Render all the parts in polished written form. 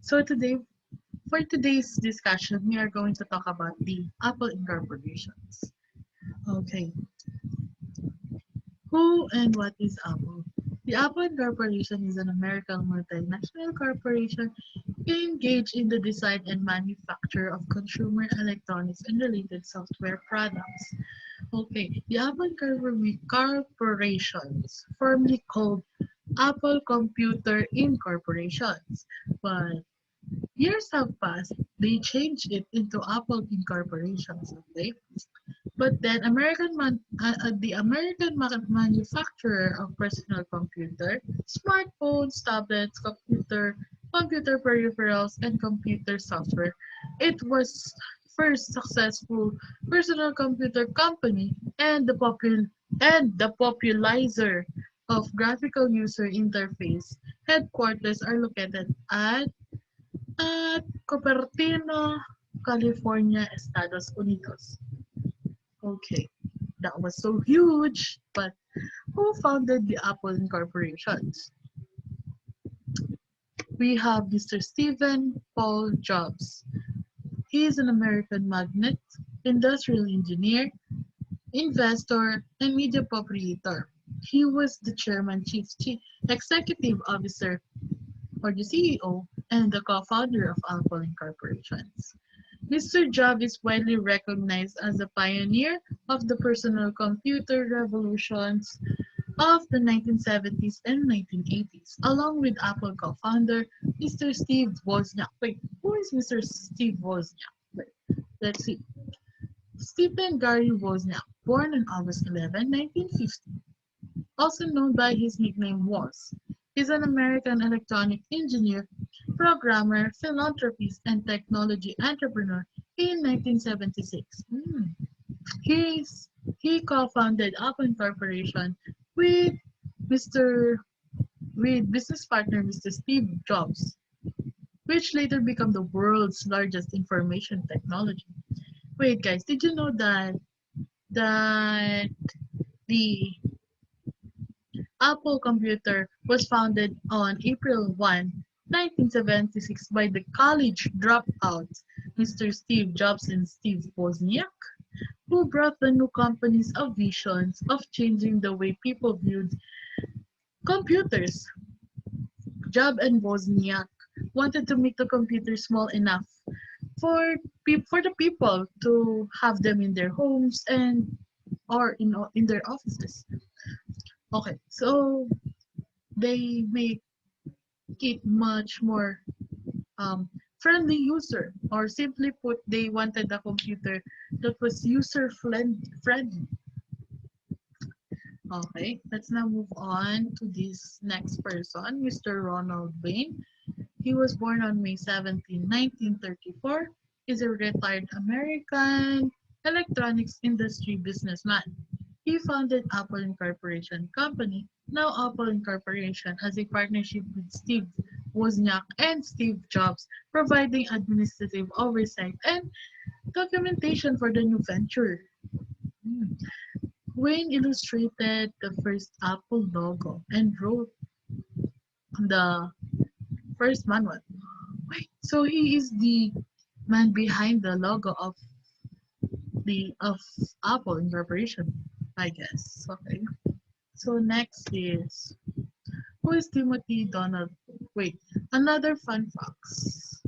So for today's discussion, we are going to talk about the Apple incorporations. Okay, who and what is Apple? The Apple Incorporation is an American multinational corporation engaged in the design and manufacture of consumer electronics and related software products. Okay, the Apple Corporations, formerly called Apple Computer Incorporations, but years have passed, they changed it into Apple Incorporations, okay? But then the American manufacturer of personal computer, smartphones, tablets, computer peripherals, and computer software, it was first successful personal computer company and the popularizer of graphical user interface. Headquarters are located at Cupertino, California, Estados Unidos. Okay, that was so huge, but who founded the Apple Incorporations? We have Mr. Stephen Paul Jobs. He is an American magnate, industrial engineer, investor, and media proprietor. He was the chairman, chief executive officer, or the CEO, and the co-founder of Apple Incorporations. Mr. Jobs is widely recognized as a pioneer of the personal computer revolutions of the 1970s and 1980s, along with Apple co-founder Mr. Steve Wozniak. Wait, who is Mr. Steve Wozniak? Wait, let's see. Stephen Gary Wozniak, born on August 11, 1950, also known by his nickname Woz, is an American electronic engineer, programmer, philanthropist, and technology entrepreneur in 1976. He co-founded Apple Corporation with Mr. with business partner Mr. Steve Jobs, which later became the world's largest information technology. Wait, guys, did you know that the Apple Computer was founded on April 1, 1976 by the college dropouts Mr. Steve Jobs and Steve Wozniak, who brought the new companies a visions of changing the way people viewed computers. Jobs and Wozniak wanted to make the computer small enough for for the people to have them in their homes and or in their offices. Okay, so they make it much more friendly user, or simply put, they wanted a computer that was friendly. Okay, let's now move on to this next person, Mr. Ronald Wayne. He was born on May 17, 1934. He's a retired American electronics industry businessman. He founded Apple Incorporation Company, now Apple Incorporation, as a partnership with Steve Wozniak and Steve Jobs, providing administrative oversight and documentation for the new venture. Hmm. Wayne illustrated the first Apple logo and wrote the first manual. Wait, so he is the man behind the logo of Apple Incorporation, I guess. Okay. So next is, who is Timothy Donald? Wait, another fun facts.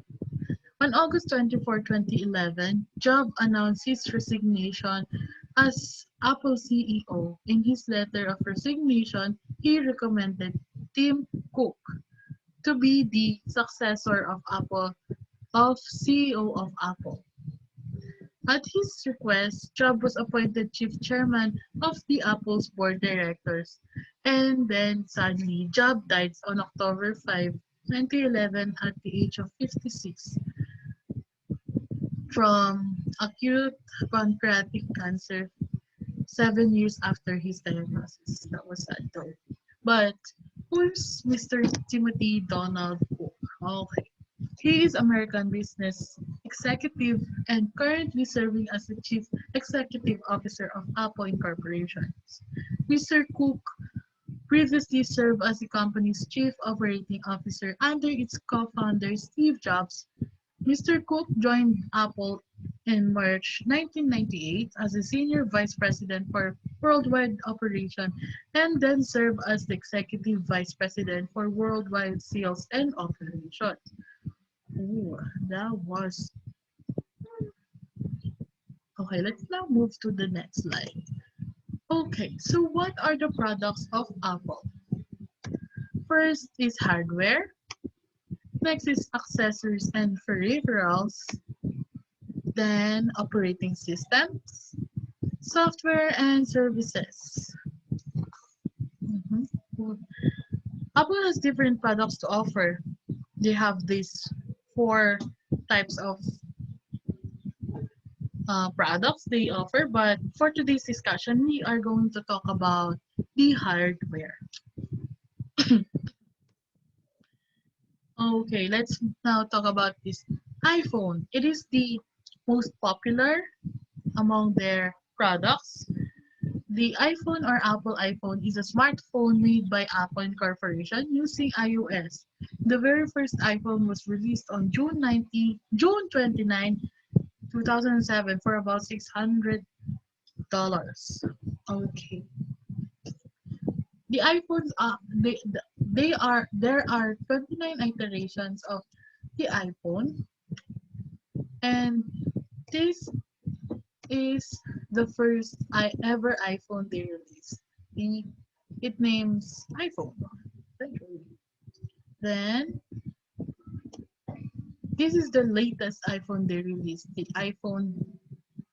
On August 24, 2011, Jobs announced his resignation as Apple CEO. In his letter of resignation, he recommended Tim Cook to be the successor of CEO of Apple. At his request, Jobs was appointed chief chairman of the Apple's board directors. And then sadly, Jobs died on October 5, 2011 at the age of 56 from acute pancreatic cancer 7 years after his diagnosis. That was sad though. But who's Mr. Timothy Donald Cook? Okay. He is American business executive and currently serving as the chief executive officer of Apple Incorporation. Mr. Cook previously served as the company's chief operating officer under its co-founder Steve Jobs. Mr. Cook joined Apple in March 1998 as a senior vice president for worldwide operation and then served as the executive vice president for worldwide sales and operations. Ooh, that was okay. Let's now move to the next slide. Okay, so what are the products of Apple? First is hardware, next is accessories and peripherals, then operating systems, software and services. Mhm. Apple has different products to offer. They have these four types of products they offer, but for today's discussion, we are going to talk about the hardware. Okay, let's now talk about this iPhone. It is the most popular among their products. The iPhone or Apple iPhone is a smartphone made by Apple Corporation using iOS. The very first iPhone was released on June 29, 2007 for about $600. Okay. The iPhones they are there are 29 iterations of the iPhone, and this is the first I ever iPhone they released. The it names iPhone. Then this is the latest iPhone they released, the iPhone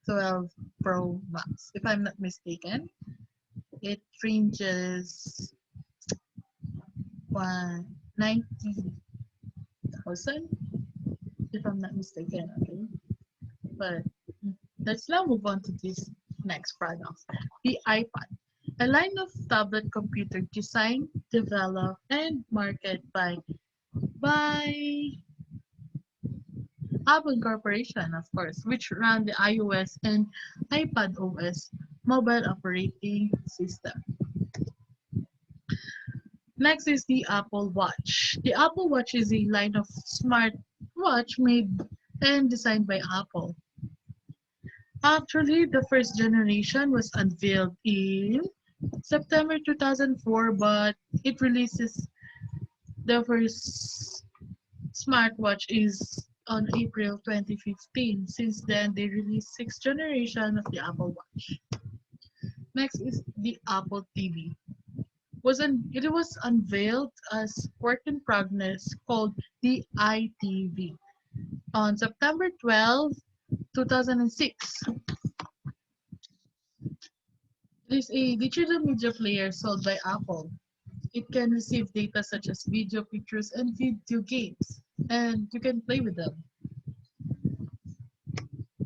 12 Pro Max. If I'm not mistaken, it ranges 190,000. If I'm not mistaken, okay. But let's now move on to this next product, the iPad. A line of tablet computer designed, developed, and marketed by Apple Corporation, of course, which ran the iOS and iPad OS mobile operating system. Next is the Apple Watch. The Apple Watch is a line of smart watch made and designed by Apple. Actually, the first generation was unveiled in September 2004, but it releases the first smartwatch is on April 2015. Since then, they released sixth generation of the Apple Watch. Next is the Apple TV. It was unveiled as work in progress called the iTV on September 12, 2006. It is a digital media player sold by Apple. It can receive data such as video, pictures, and video games, and you can play with them.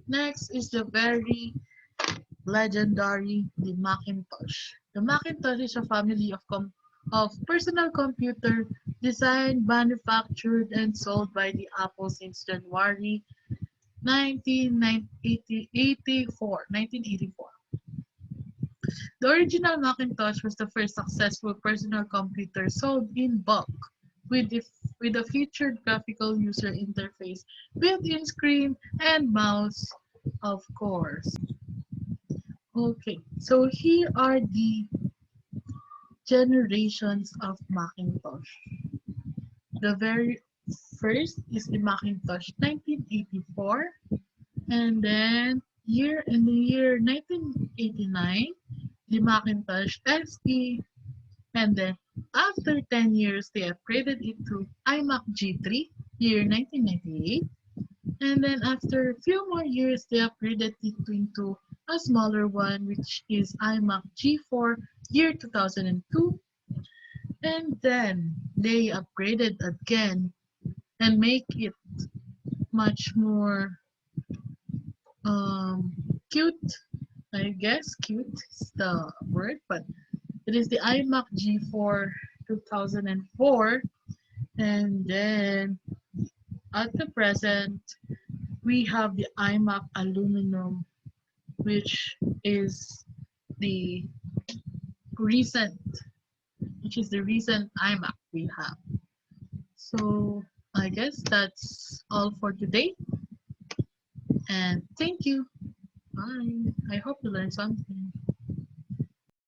Next is the very legendary the Macintosh. The Macintosh is a family of personal computer designed, manufactured, and sold by the Apple since January 1984. The original Macintosh was the first successful personal computer sold in bulk with, the, with a featured graphical user interface, built-in screen, and mouse, of course. Okay, so here are the generations of Macintosh. The very first is the Macintosh 1984, and then in the year 1989, the Macintosh SE, and then after 10 years, they upgraded it to iMac G3, year 1998, and then after a few more years, they upgraded it into a smaller one, which is iMac G4, year 2002, and then they upgraded again and make it much more um, cute. I guess cute is the word, but it is the iMac G4 2004, and then at the present we have the iMac Aluminum, which is the recent which is the recent iMac we have. So I guess that's all for today. And thank you. Bye. I hope you learned something.